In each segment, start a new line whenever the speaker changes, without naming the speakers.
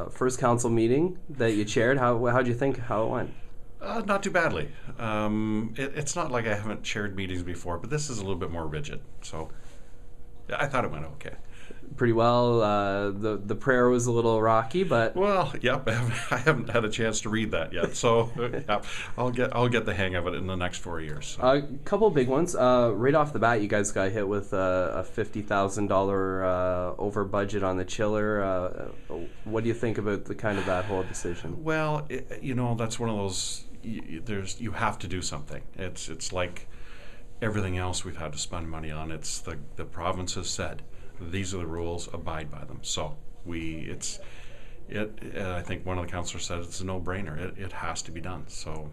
First council meeting that you chaired, how'd you think how it went?
Not too badly. It's not like I haven't chaired meetings before, but this is a little bit more rigid. So I thought it went okay.
Pretty well. The prayer was a little rocky, but
Well, yep, I haven't had a chance to read that yet, so yep, I'll get the hang of it in the next 4 years. So.
a couple big ones. Right off the bat, you guys got hit with a $50,000 over budget on the chiller. What do you think about the kind of that whole decision?
Well, that's one of those. You have to do something. It's like everything else we've had to spend money on. It's the province has said these are the rules, abide by them. So I think one of the councillors said it's a no-brainer. It has to be done. So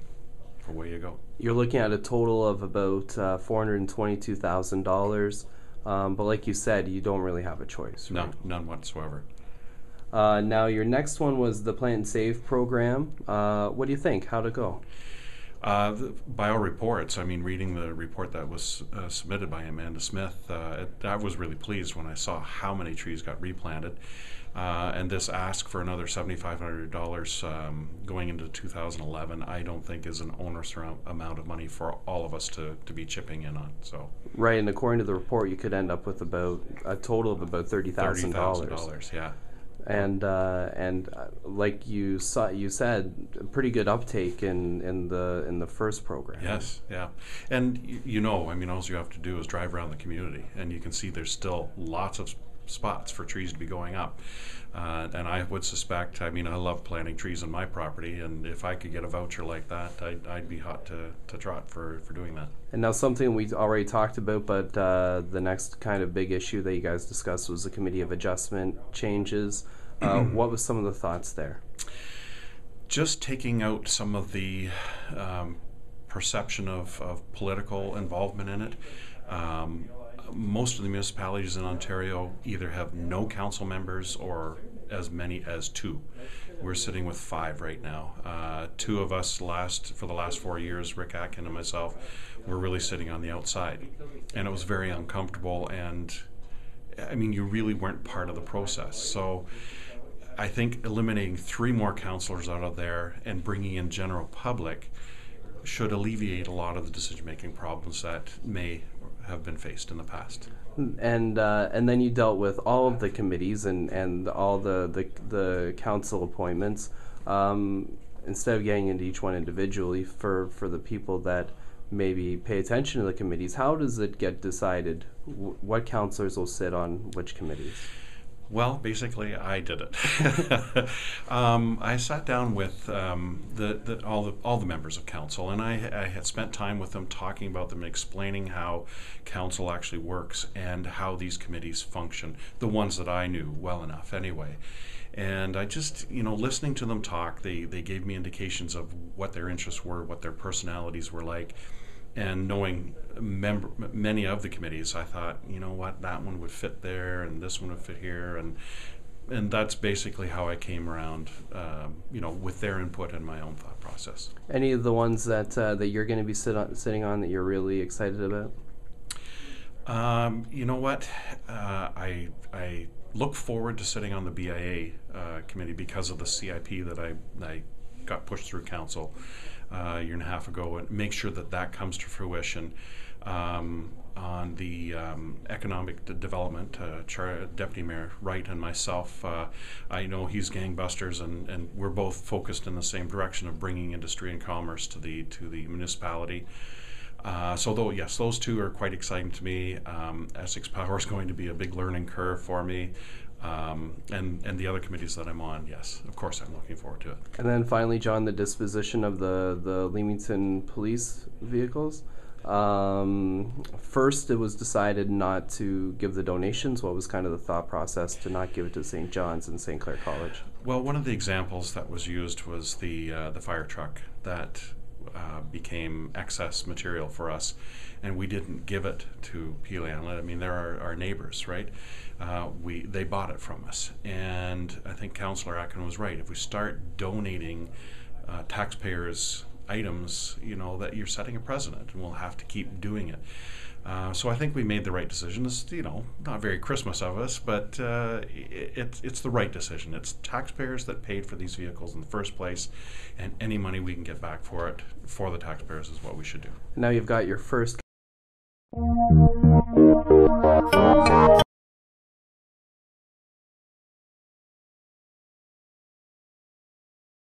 away you go.
You're looking at a total of about $422,000, but like you said, you don't really have a choice. Right?
None whatsoever.
Now, your next one was the Plant and Save program. What do you think? How'd it go?
By all reports, I mean, reading the report that was submitted by Amanda Smith, I was really pleased when I saw how many trees got replanted. And this ask for another $7,500 going into 2011, I don't think is an onerous amount of money for all of us to be chipping in on. So
right, and according to the report, you could end up with about a total of about $30,000.
Yeah.
And like you said, a pretty good uptake in the first program.
Yes, yeah, and I mean, all you have to do is drive around the community, and you can see there's still lots of spots for trees to be going up. And I would suspect, I mean, I love planting trees on my property, and if I could get a voucher like that, I'd be hot to trot for doing that.
And now something we already talked about, but the next kind of big issue that you guys discussed was the Committee of Adjustment changes. What was some of the thoughts there?
Just taking out some of the perception of political involvement in it. Most of the municipalities in Ontario either have no council members or as many as 2. We're sitting with 5 right now. 2 of us for the last 4 years, Rick Atkin and myself, were really sitting on the outside. And it was very uncomfortable, and I mean, you really weren't part of the process. So I think eliminating 3 more councillors out of there and bringing in general public should alleviate a lot of the decision-making problems that may have been faced in the past.
And then you dealt with all of the committees and all the council appointments. Instead of getting into each one individually, for the people that maybe pay attention to the committees, how does it get decided what councillors will sit on which committees?
Well, basically, I did it. I sat down with all the members of council, and I had spent time with them talking about them, explaining how council actually works and how these committees function, the ones that I knew well enough anyway. And I just, listening to them talk, they gave me indications of what their interests were, what their personalities were like. And knowing many of the committees, I thought, you know what, that one would fit there, and this one would fit here, and that's basically how I came around, with their input and my own thought process.
Any of the ones that you're going to be sitting on that you're really excited about?
You know what, I look forward to sitting on the BIA committee because of the CIP that I got pushed through council a year and a half ago, and make sure that comes to fruition. On the economic development, Deputy Mayor Wright and myself, I know he's gangbusters, and we're both focused in the same direction of bringing industry and commerce to the municipality. Yes, those 2 are quite exciting to me. Essex Power is going to be a big learning curve for me. And the other committees that I'm on, yes, of course, I'm looking forward to it.
And then finally, John, the disposition of the Leamington police vehicles. First, it was decided not to give the donations. What was kind of the thought process to not give it to St. John's and St. Clair College?
Well, one of the examples that was used was the fire truck that became excess material for us, and we didn't give it to Peel Inlet. I mean, they're our neighbors, right? They bought it from us, and I think Councillor Atkin was right. If we start donating taxpayers' items, that you're setting a precedent, and we'll have to keep doing it. So I think we made the right decision. It's, not very Christmas of us, but it's the right decision. It's taxpayers that paid for these vehicles in the first place, and any money we can get back for it for the taxpayers is what we should do.
Now you've got your first